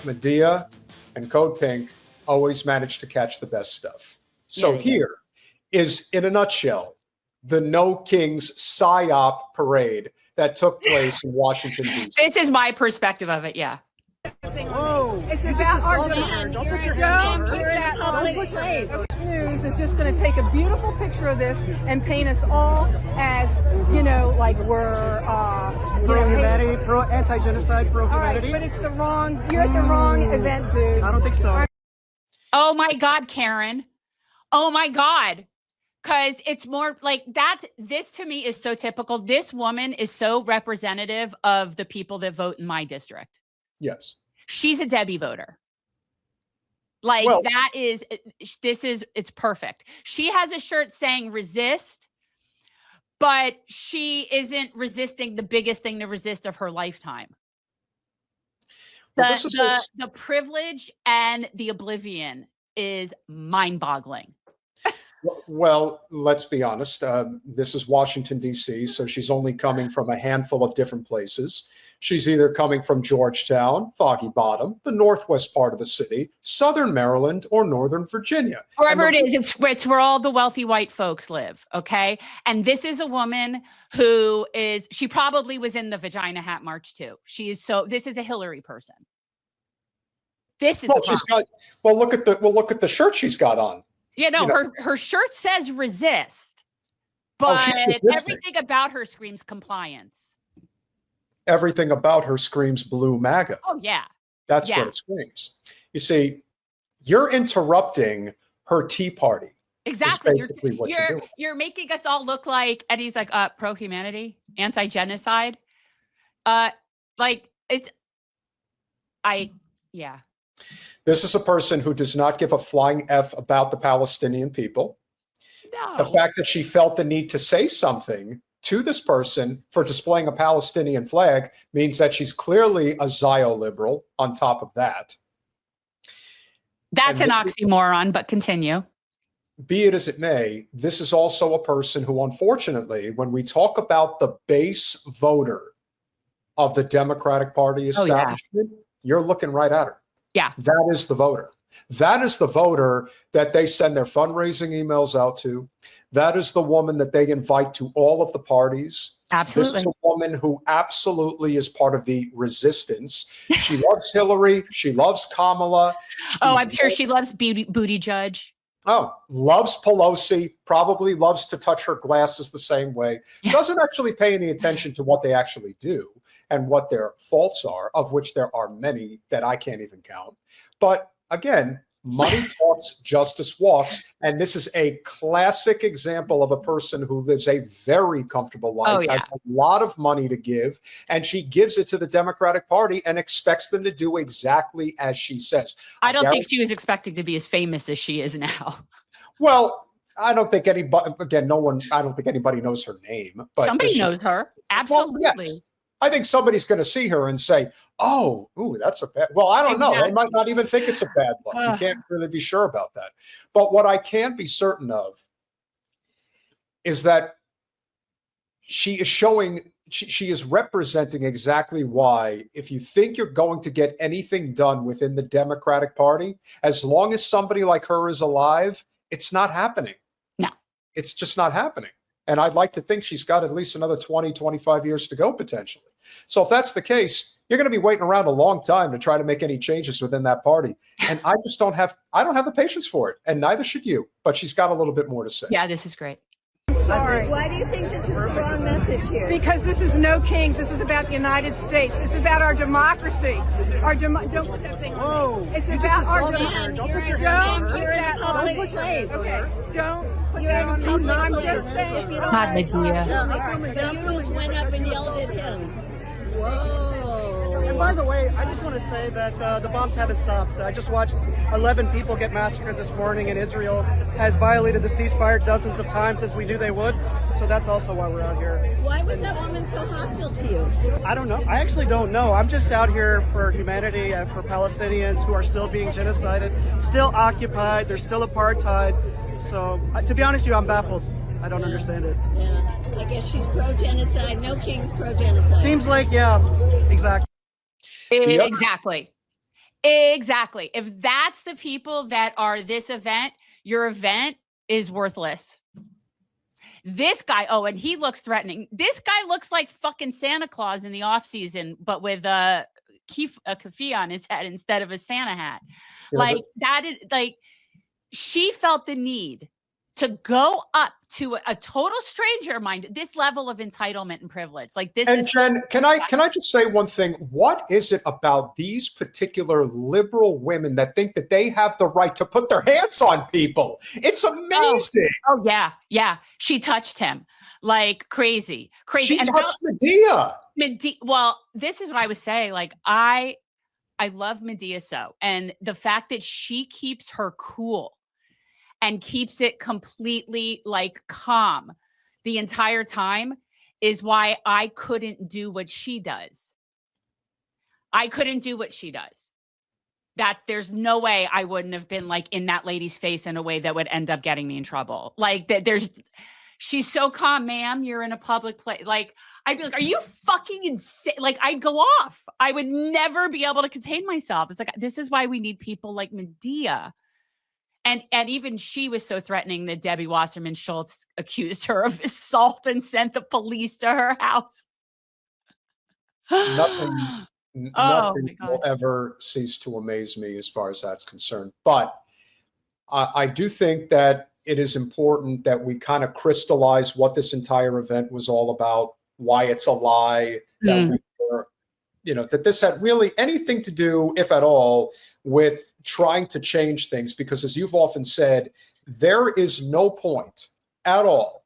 Medea and Code Pink always manage to catch the best stuff. So here is, in a nutshell, the No Kings Psyop parade that took place in Washington, D.C. This is my perspective of it, yeah. Whoa. It's about our Don't put your hands on her. public place. News is just going to take a beautiful picture of this and paint us all as, you know, like we're Pro-humanity, pro-anti-genocide, pro-humanity. Right, but it's the wrong, you're at the wrong event, dude. I don't think so. Oh my God, Karen. Oh my God. Because it's more like this to me is so typical. This woman is so representative of the people that vote in my district. Yes. She's a Debbie voter. Like it's perfect. She has a shirt saying resist, but she isn't resisting the biggest thing to resist of her lifetime. The privilege and the oblivion is mind-boggling. Well, let's be honest. This is Washington, D.C., so she's only coming from a handful of different places. She's either coming from Georgetown, Foggy Bottom, the northwest part of the city, southern Maryland, or northern Virginia. Wherever it is, it's where all the wealthy white folks live, okay? And this is a woman who she probably was in the Vagina Hat March too. This is a Hillary person. This is look at the shirt she's got on. Yeah, no, her shirt says resist, but everything about her screams compliance. Everything about her screams blue MAGA. Oh, yeah. That's what it screams. You see, you're interrupting her Tea Party. Exactly. Basically what you're doing. You're making us all look like, and he's like, pro-humanity, anti-genocide. This is a person who does not give a flying F about the Palestinian people. No. The fact that she felt the need to say something to this person for displaying a Palestinian flag means that she's clearly a Zio-liberal on top of that. That's an oxymoron, but continue. Be it as it may, this is also a person who, unfortunately, when we talk about the base voter of the Democratic Party establishment, you're looking right at her. Yeah. That is the voter. That is the voter that they send their fundraising emails out to. That is the woman that they invite to all of the parties. Absolutely. This is a woman who absolutely is part of the resistance. She loves Hillary. She loves Kamala. I'm sure she loves Booty Judge. Oh, loves Pelosi, probably loves to touch her glasses the same way. Doesn't actually pay any attention to what they actually do and what their faults are, of which there are many that I can't even count. But again, money talks, justice walks. And this is a classic example of a person who lives a very comfortable life, has a lot of money to give, and she gives it to the Democratic Party and expects them to do exactly as she says. I don't think she was expecting to be as famous as she is now. Well, I don't think anybody, again, I don't think anybody knows her name. But somebody knows her. Absolutely. Well, yes. I think somebody's going to see her and say, that's a bad, well, I don't know. They might not even think it's a bad look. You can't really be sure about that. But what I can be certain of is that she is representing exactly why, if you think you're going to get anything done within the Democratic Party, as long as somebody like her is alive, it's not happening. No. It's just not happening. And I'd like to think she's got at least another 20, 25 years to go potentially. So if that's the case, you're going to be waiting around a long time to try to make any changes within that party. And I don't have the patience for it. And neither should you. But she's got a little bit more to say. Yeah, this is great. Sorry. Why do you think this is the wrong message here? Because this is no kings. This is about the United States. It's about our democracy. Don't put that thing on. Whoa. It's about our democracy. Don't put your hands on her. You're in a public place. Okay. Don't put You're that in on a public me. I'm place. just saying. You don't Hot have to talk idea. to him. You just went up and yelled at him. Whoa. And by the way, I just want to say that the bombs haven't stopped. I just watched 11 people get massacred this morning, and Israel has violated the ceasefire dozens of times, as we knew they would. So that's also why we're out here. Why was that woman so hostile to you? I don't know. I actually don't know. I'm just out here for humanity and for Palestinians who are still being genocided, still occupied. There's still apartheid. So to be honest with you, I'm baffled. I don't understand it. Yeah. I guess she's pro-genocide. No king's pro-genocide. Seems like, yeah, exactly. Exactly. Exactly. If that's the people that are this event, your event is worthless. This guy, oh, and he looks threatening. This guy looks like fucking Santa Claus in the off season, but with a keffiyeh on his head instead of a Santa hat. Like that is like, she felt the need to go up to a total stranger, mind this level of entitlement and privilege. Like this. And is Jen, can I just say one thing? What is it about these particular liberal women that think that they have the right to put their hands on people? It's amazing. Oh yeah, yeah. She touched him like crazy. She And touched Medea. Well, this is what I was saying. Like I love Medea so, and the fact that she keeps her cool and keeps it completely like calm the entire time is why I couldn't do what she does. I couldn't do what she does. That there's no way I wouldn't have been like in that lady's face in a way that would end up getting me in trouble. Like that she's so calm, ma'am, you're in a public place. Like I'd be like, are you fucking insane? Like I'd go off. I would never be able to contain myself. It's like, this is why we need people like Medea. And even she was so threatening that Debbie Wasserman Schultz accused her of assault and sent the police to her house. Nothing will ever cease to amaze me as far as that's concerned. But I do think that it is important that we kind of crystallize what this entire event was all about, why it's a lie, that we were, that this had really anything to do, if at all, with trying to change things. Because as you've often said, there is no point at all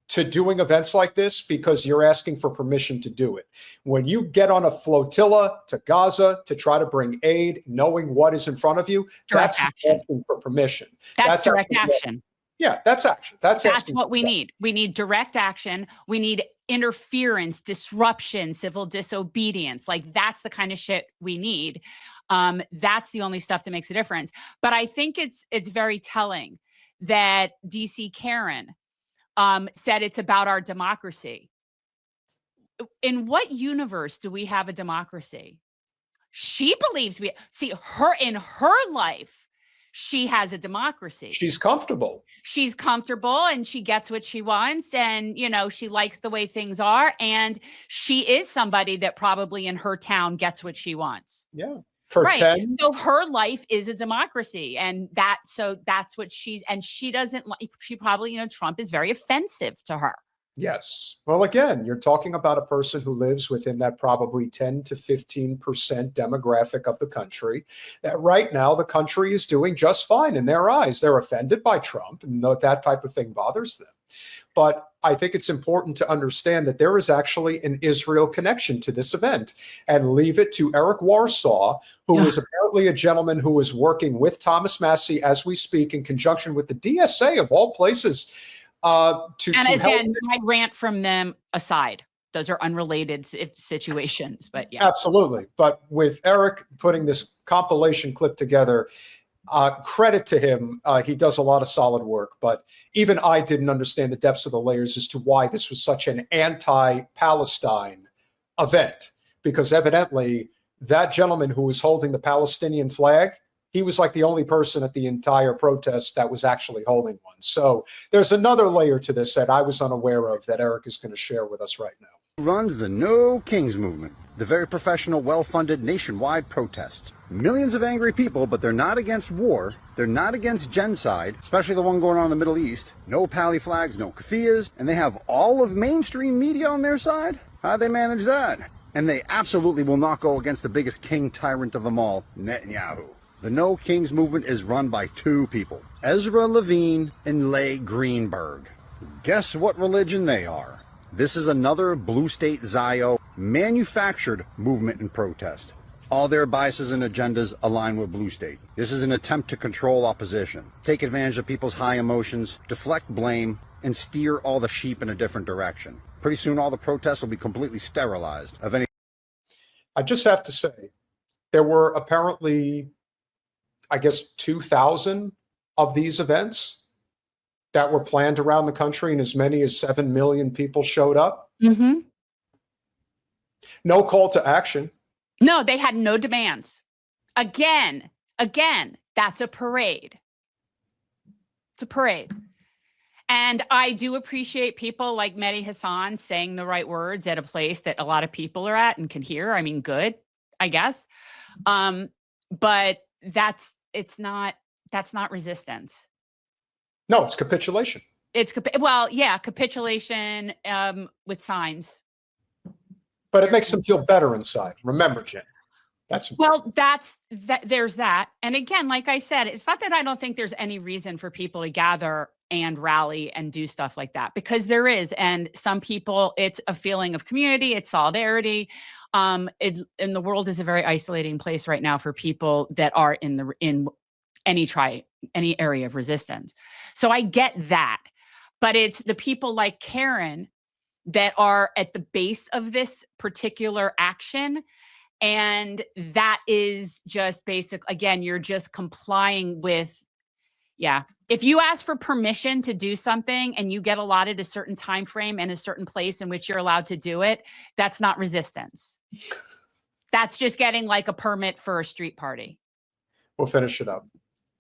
to doing events like this because you're asking for permission to do it. When you get on a flotilla to Gaza to try to bring aid, knowing what is in front of you, that's asking for permission. That's direct action. Yeah, that's action. That's what we need. We need direct action. We need interference, disruption, civil disobedience. Like that's the kind of shit we need. That's the only stuff that makes a difference. But I think it's very telling that DC Karen said it's about our democracy. In what universe do we have a democracy? She believes in her life. She has a democracy. She's comfortable. She's comfortable and she gets what she wants. And, she likes the way things are. And she is somebody that probably in her town gets what she wants. Yeah. Right. 10. So her life is a democracy. And that's what she doesn't like. She probably, Trump is very offensive to her. Yes. Well, again, you're talking about a person who lives within that probably 10 to 15% demographic of the country. That right now, the country is doing just fine in their eyes. They're offended by Trump, and that type of thing bothers them. But I think it's important to understand that there is actually an Israel connection to this event, and leave it to Eric Warsaw, who is apparently a gentleman who is working with Thomas Massie as we speak in conjunction with the DSA of all places. Again, I rant from them aside. Those are unrelated situations, but yeah. Absolutely. But with Eric putting this compilation clip together, credit to him. He does a lot of solid work, but even I didn't understand the depths of the layers as to why this was such an anti-Palestine event, because evidently that gentleman who was holding the Palestinian flag, he was like the only person at the entire protest that was actually holding one. So there's another layer to this that I was unaware of that Eric is going to share with us right now. Runs the No Kings movement, the very professional, well-funded nationwide protests. Millions of angry people, but they're not against war. They're not against genocide, especially the one going on in the Middle East. No pally flags, no keffiyehs, and they have all of mainstream media on their side. How'd they manage that? And they absolutely will not go against the biggest king tyrant of them all, Netanyahu. The No Kings movement is run by two people, Ezra Levine and Leigh Greenberg. Guess what religion they are? This is another blue state Zio manufactured movement and protest. All their biases and agendas align with blue state. This is an attempt to control opposition, take advantage of people's high emotions, deflect blame, and steer all the sheep in a different direction. Pretty soon all the protests will be completely sterilized of any. I just have to say, there were apparently, I guess, 2,000 of these events that were planned around the country, and as many as 7 million people showed up. Mm-hmm. No call to action. No, they had no demands. Again, that's a parade. It's a parade. And I do appreciate people like Mehdi Hassan saying the right words at a place that a lot of people are at and can hear. I mean, good, I guess. But that's not resistance. No, it's capitulation. It's capitulation with signs. But it makes them feel better inside. Remember, Jen. There's that. And again, like I said, it's not that I don't think there's any reason for people to gather and rally and do stuff like that, because there is. And some people, it's a feeling of community, it's solidarity. And the world is a very isolating place right now for people that are in any area of resistance. So I get that. But it's the people like Karen that are at the base of this particular action. And that is just basic. Again, you're just complying with, if you ask for permission to do something and you get allotted a certain time frame and a certain place in which you're allowed to do it, that's not resistance. That's just getting like a permit for a street party. We'll finish it up.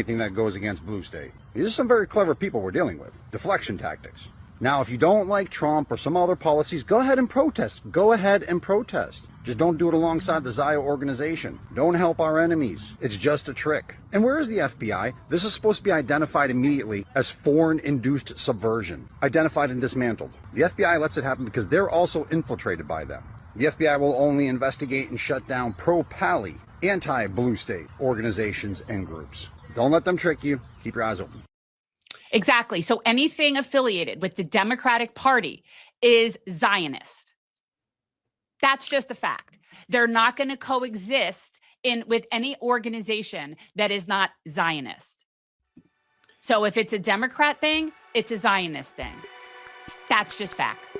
Anything that goes against blue state. These are some very clever people we're dealing with. Deflection tactics. Now, if you don't like Trump or some other policies, go ahead and protest. Go ahead and protest. Just don't do it alongside the Zio organization. Don't help our enemies. It's just a trick. And where is the FBI? This is supposed to be identified immediately as foreign-induced subversion. Identified and dismantled. The FBI lets it happen because they're also infiltrated by them. The FBI will only investigate and shut down pro-Pally, anti-blue state organizations and groups. Don't let them trick you. Keep your eyes open. Exactly. So anything affiliated with the Democratic Party is Zionist. That's just a fact. They're not going to coexist with any organization that is not Zionist. So if it's a Democrat thing, it's a Zionist thing. That's just facts.